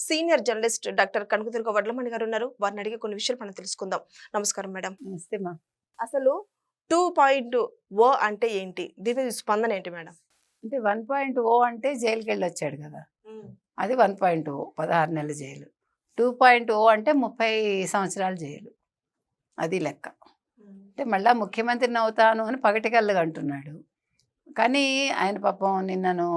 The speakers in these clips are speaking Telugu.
Senior journalist doctor Kanakadurga Vadlamani గారు ఉన్నారు. వారిని అడిగి కొన్ని విషయాలు మనం తెలుసుకుందాం. నమస్కారం మేడం. నమస్తే మా. అసలు 2.0 అంటే ఏంటి? దీని స్పందన ఏంటి మేడం? అంటే 1.0 అంటే జైలుకెళ్ళొచ్చాడు కదా! అది 1.0 16 నెలల జైలు. 2.0 అంటే 30 సంవత్సరాల జైలు. అది లెక్క. అంటే మళ్ళా ముఖ్యమంత్రిని అవుతాను అని పగటికల్లుగా అంటున్నాడు. కానీ ఆయన పాపం నిన్నను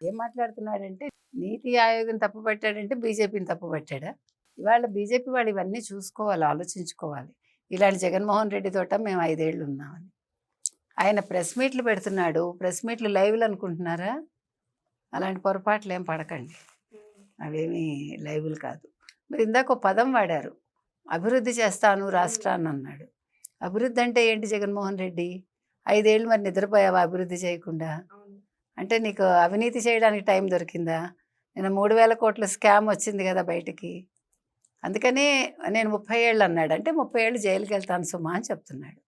ఏం మాట్లాడుతున్నాడంటే నీతి ఆయోగ్‌ని తప్పుపట్టాడంటే బీజేపీని తప్పుపట్టాడా? ఇవాళ బీజేపీ వాళ్ళు ఇవన్నీ చూసుకోవాలి, ఆలోచించుకోవాలి. ఇలాంటి జగన్మోహన్ రెడ్డి తోట మేము 5 ఏళ్ళు ఉన్నామని. ఆయన ప్రెస్ మీట్లు పెడుతున్నాడు. ప్రెస్ మీట్లు లైవ్‌లు అనుకుంటున్నారా? అలాంటి పొరపాట్లు ఏం పడకండి. అవేమీ లైవ్‌లు కాదు. మీరు ఇందాక ఓ పదం వాడారు. అభివృద్ధి చేస్తాను రాష్ట్రాన్ని అన్నాడు. అభివృద్ధి అంటే ఏంటి జగన్మోహన్ రెడ్డి? 5 ఏళ్ళు మరి నిద్రపోయావా అభివృద్ధి చేయకుండా? అంటే నీకు అవినీతి చేయడానికి టైం దొరికిందా? నిన్న 3000 కోట్ల స్కామ్ వచ్చింది కదా బయటికి. అందుకనే నేను 30 ఏళ్ళు అన్నాడు. అంటే 30 ఏళ్ళు జైలుకెళ్తాను సుమా అని చెప్తున్నాడు.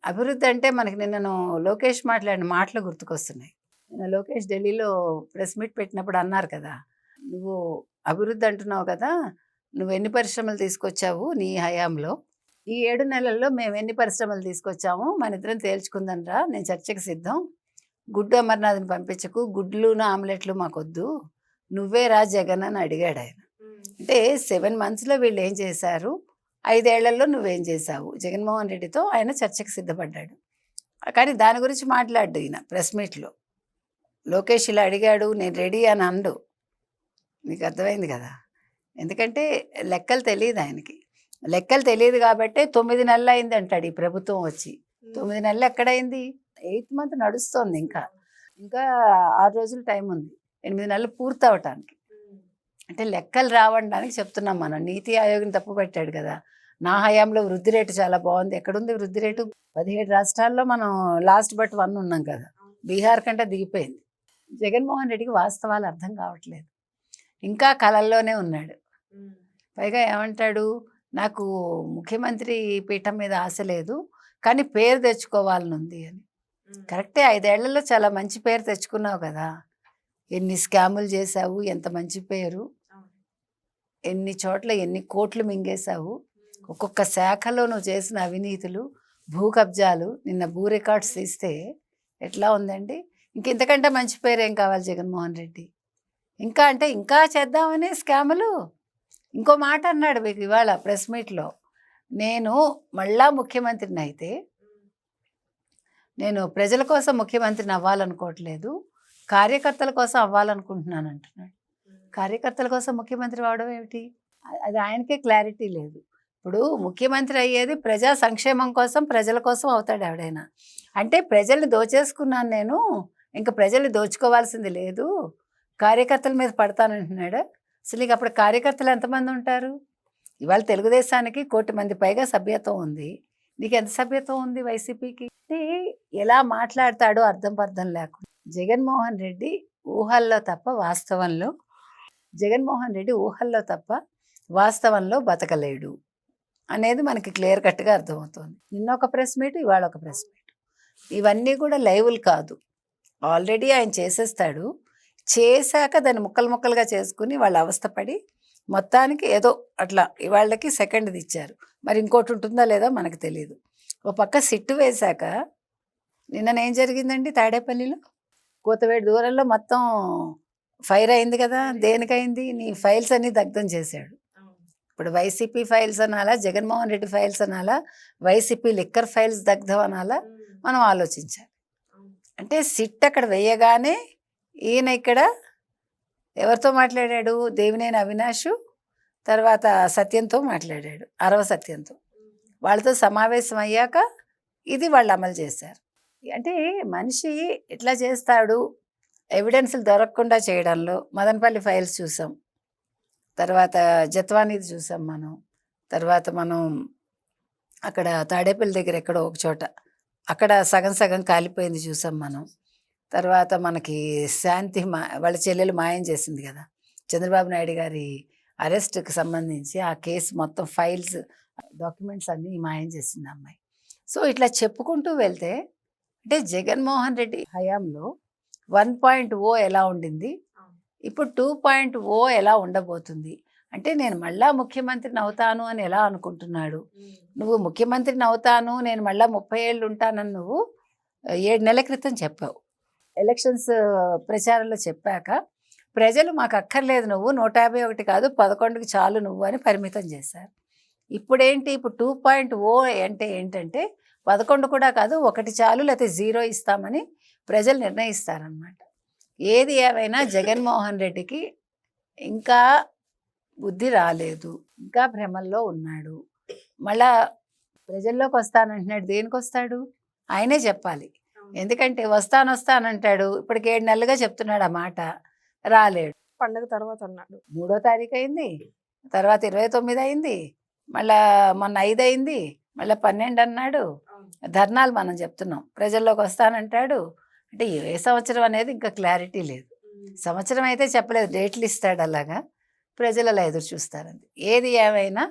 అభివృద్ధి అంటే మనకి నిన్నను లోకేష్ మాట్లాడిన మాటలు గుర్తుకొస్తున్నాయి. నిన్న లోకేష్ ఢిల్లీలో ప్రెస్ మీట్ పెట్టినప్పుడు అన్నారు కదా, నువ్వు అభివృద్ధి అంటున్నావు కదా, నువ్వు ఎన్ని పరిశ్రమలు తీసుకొచ్చావు నీ హయాంలో? ఈ 7 నెలల్లో మేము ఎన్ని పరిశ్రమలు తీసుకొచ్చాము మన ఇద్దరం తేల్చుకుందనరా, నేను చర్చకు సిద్ధం. గుడ్డు అమర్నాథ్ని పంపించకు, గుడ్లును ఆమ్లెట్లు మాకొద్దు, నువ్వే రా జగన్ అని అడిగాడు ఆయన. అంటే 7 మంత్స్లో వీళ్ళు ఏం చేశారు, 5 ఏళ్లలో నువ్వేం చేశావు? జగన్మోహన్ రెడ్డితో ఆయన చర్చకు సిద్ధపడ్డాడు. కానీ దాని గురించి మాట్లాడు ఈయన ప్రెస్ మీట్లో. లోకేష్ ఇలా అడిగాడు నేను రెడీ అని అండు. మీకు అర్థమైంది కదా. ఎందుకంటే లెక్కలు తెలియదు ఆయనకి. లెక్కలు తెలియదు కాబట్టే 9 నెలలు అయింది అంటాడు ఈ ప్రభుత్వం వచ్చి. 9 నెలలు ఎక్కడైంది? 8th మంత్ నడుస్తోంది. ఇంకా 6 రోజులు టైం ఉంది. 8 నెలలు పూర్తి అవటానికి. అంటే లెక్కలు రావడానికి చెప్తున్నాం మనం. నీతి ఆయోగ్ని తప్పు పెట్టాడు కదా. నా హయాంలో వృద్ధి రేటు చాలా బాగుంది. ఎక్కడుంది వృద్ధి రేటు? 17 రాష్ట్రాల్లో మనం లాస్ట్ బట్ 1 ఉన్నాం కదా. బీహార్ కంటే దిగిపోయింది. జగన్మోహన్ రెడ్డికి వాస్తవాలు అర్థం కావట్లేదు. ఇంకా కలల్లోనే ఉన్నాడు. పైగా ఏమంటాడు, నాకు ముఖ్యమంత్రి పీఠం మీద ఆశ లేదు, కానీ పేరు తెచ్చుకోవాలని ఉంది అని. కరెక్టే, 5 ఏళ్లలో చాలా మంచి పేరు తెచ్చుకున్నావు కదా. ఎన్ని స్కాములు చేశావు, ఎంత మంచి పేరు, ఎన్ని చోట్ల ఎన్ని కోట్లు మింగేశావు, ఒక్కొక్క శాఖలో నువ్వు చేసిన అవినీతులు, భూ కబ్జాలు. నిన్న భూ రికార్డ్స్ తీస్తే ఎట్లా ఉందండి. ఇంతకంటే మంచి పేరు ఏం కావాలి జగన్మోహన్ రెడ్డి? ఇంకా అంటే ఇంకా చేద్దామని స్కాములు. ఇంకో మాట అన్నాడు మీకు ఇవాళ ప్రెస్ మీట్లో, నేను మళ్ళా ముఖ్యమంత్రిని అయితే నేను ప్రజల కోసం ముఖ్యమంత్రిని అవ్వాలనుకోవట్లేదు, కార్యకర్తల కోసం అవ్వాలనుకుంటున్నాను అంటున్నాడు. కార్యకర్తల కోసం ముఖ్యమంత్రి అవడం ఏమిటి? అది ఆయనకే క్లారిటీ లేదు. ఇప్పుడు ముఖ్యమంత్రి అయ్యేది ప్రజా సంక్షేమం కోసం, ప్రజల కోసం అవుతాడు ఎవడైనా. అంటే ప్రజల్ని దోచేసుకున్నాను నేను, ఇంకా ప్రజల్ని దోచుకోవాల్సింది లేదు, కార్యకర్తల మీద పడతానంటున్నాడు. అసలు ఇక అప్పుడు కార్యకర్తలు ఎంతమంది ఉంటారు? ఇవాళ తెలుగుదేశానికి 1 కోటి మంది పైగా సభ్యత్వం ఉంది. నీకు ఎంత సభ్యత్వం ఉంది వైసీపీకి? అంటే ఎలా మాట్లాడతాడో అర్థం పర్థం లేకుండా. జగన్మోహన్ రెడ్డి ఊహల్లో తప్ప వాస్తవంలో, జగన్మోహన్ రెడ్డి ఊహల్లో తప్ప వాస్తవంలో బతకలేడు అనేది మనకి క్లియర్ కట్గా అర్థమవుతుంది. నిన్న ఒక ప్రెస్ మీట్, ఇవాళ ఒక ప్రెస్ మీట్. ఇవన్నీ కూడా లైవ్లు కాదు. ఆల్రెడీ ఆయన చేసేస్తాడు. చేశాక దాన్ని ముక్కలు ముక్కలుగా చేసుకుని వాళ్ళ అవస్థపడి మొత్తానికి ఏదో అట్లా ఇవాళ్ళకి సెకండ్ది ఇచ్చారు. మరి ఇంకోటి ఉంటుందా లేదా మనకు తెలియదు. ఓ పక్క సిట్టు వేశాక నిన్ననేం జరిగిందండి తాడేపల్లిలో? కోతవేడు దూరంలో మొత్తం ఫైర్ అయింది కదా. దేనికైంది? నీ ఫైల్స్ అన్నీ దగ్ధం చేశాడు. ఇప్పుడు వైసీపీ ఫైల్స్ అనాలా, జగన్మోహన్ రెడ్డి ఫైల్స్ అనాలా, వైసీపీ లిక్కర్ ఫైల్స్ దగ్ధం అనాలా, మనం ఆలోచించాలి. అంటే సిట్ అక్కడ వేయగానే ఈయన ఇక్కడ ఎవరితో మాట్లాడాడు? దేవినేని అవినాష్, తర్వాత సత్యంతో మాట్లాడాడు, అరవ సత్యంతో. వాళ్ళతో సమావేశం అయ్యాక ఇది వాళ్ళు అమలు చేశారు. అంటే మనిషి ఎట్లా చేస్తాడు, ఎవిడెన్స్లు దొరకకుండా చేయడంలో మదనపల్లి ఫైల్స్ చూసాం, తర్వాత జత్వానీది చూసాం మనం, తర్వాత మనం అక్కడ తాడేపల్లి దగ్గర ఎక్కడో ఒక చోట అక్కడ సగం సగం కాలిపోయింది చూసాం మనం. తర్వాత మనకి శాంతి వాళ్ళ చెల్లెలు మాయం చేసింది కదా, చంద్రబాబు నాయుడు గారి అరెస్ట్కి సంబంధించి ఆ కేసు మొత్తం ఫైల్స్ డాక్యుమెంట్స్ అన్నీ మాయం చేసింది అమ్మాయి. సో ఇట్లా చెప్పుకుంటూ వెళ్తే అంటే జగన్మోహన్ రెడ్డి హయాంలో 1.0 ఎలా ఉండింది, ఇప్పుడు 2.0 ఎలా ఉండబోతుంది అంటే నేను మళ్ళా ముఖ్యమంత్రిని అవుతాను అని ఎలా అనుకుంటున్నాడు. నువ్వు ముఖ్యమంత్రిని అవుతాను నేను మళ్ళా 30 ఏళ్ళు ఉంటానని నువ్వు 7 నెలల క్రితం చెప్పావు. ఎలక్షన్స్ ప్రచారంలో చెప్పాక ప్రజలు మాకు అక్కర్లేదు నువ్వు 151 కాదు 11కి చాలు నువ్వు అని పరిమితం చేశారు. ఇప్పుడేంటి ఇప్పుడు 2.0 అంటే ఏంటంటే 11 కూడా కాదు 1 చాలు లేకపోతే 0 ఇస్తామని ప్రజలు నిర్ణయిస్తారనమాట. ఏది ఏమైనా జగన్మోహన్ రెడ్డికి ఇంకా బుద్ధి రాలేదు, ఇంకా భ్రమల్లో ఉన్నాడు. మళ్ళా ప్రజల్లోకి వస్తానంటున్నాడు. దేనికి వస్తాడు ఆయనే చెప్పాలి. ఎందుకంటే వస్తానంటాడు. ఇప్పటికి 7 నెలలుగా చెప్తున్నాడు ఆ మాట, రాలేడు. పండగ తర్వాత అన్నాడు. 3వ తారీఖు అయింది, తర్వాత 29 అయింది, మళ్ళా మొన్న 5 అయింది, మళ్ళీ 12 అన్నాడు. ధర్నాలు మనం చెప్తున్నాం, ప్రజల్లోకి వస్తానంటాడు. అంటే ఏ సంవత్సరం అనేది ఇంకా క్లారిటీ లేదు. సంవత్సరం అయితే చెప్పలేదు, డేట్లు ఇస్తాడు. అలాగా ప్రజలు అలా ఎదురు చూస్తారండి. ఏది ఏమైనా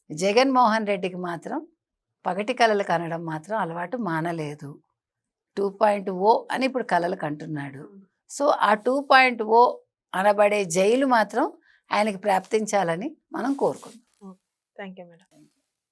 జగన్మోహన్ రెడ్డికి మాత్రం పగటి కలలు కనడం మాత్రం అలవాటు మానలేదు. 2.0 అని ఇప్పుడు కలలు కంటున్నాడు. సో ఆ 2.0 అనబడే జైలు మాత్రం ఆయనకి ప్రాప్తించాలని మనం కోరుకుందాం. Thank you madam.